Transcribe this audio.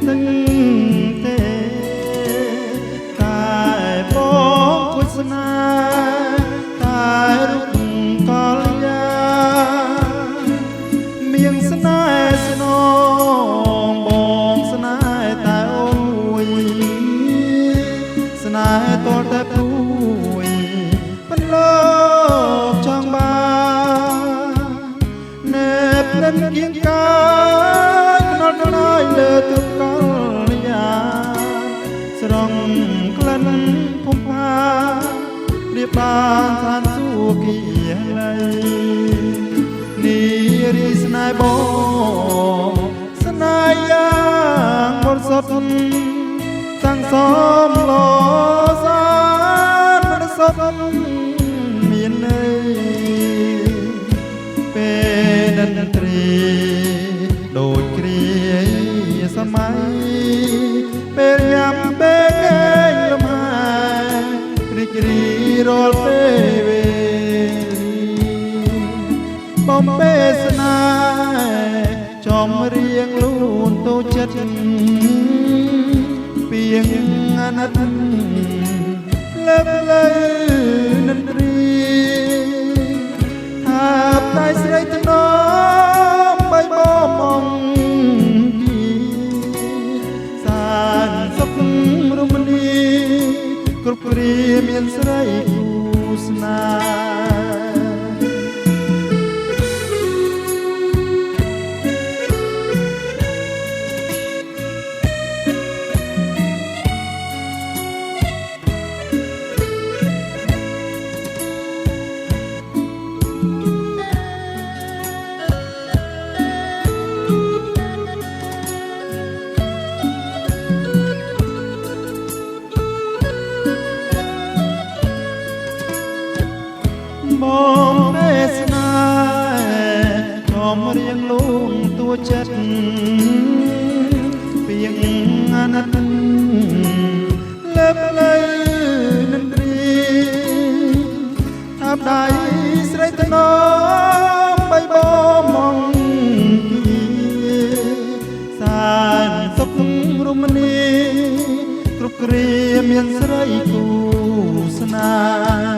នឹងទេតែបងគួយស្នេហ៍តែរូបកលយាមានស្នេហ៍ស្នងបងស្នេហ៍តែអូនមួយស្នេហ៍តលតែពួយបន្លប់ចង់បានណែបនឹងគៀងកាយខ្នល់ខ្នើយលើទុកកលយាស្រង់ក្លិនភពផារៀបបានឋានសួគ៌គៀល័យនារីស្នេហ៍បងស្នេហ៍យ៉ាងបរិសុទ្ធសង្សមលោសានបរិសុទ្ធមានន័យពេលតន្ត្រីដូចគ្រាសម័យពេលញ៉ាំពេលកែងលំហារីករាយរាល់ពេលវេបំពេស្នេហ៍ចំរៀងលូនតូចចិត្តពីងអាណិតលើកលើនិន្ទ្រីថាបដៃស្រីទាំងនោះបីបំងទីសានសុខរមនីគ្រប់គ្រាមានស្រីគូស្នេហ៍បងទេសនាចំរៀងលូងតួចិត្តពីងអាណិតលើបលើនិន្ទ្រីថាបដៃស្រីថ្នមបីបំងទីសានសុខរមនីគ្រប់គ្រាមានស្រីគូស្នេហ៍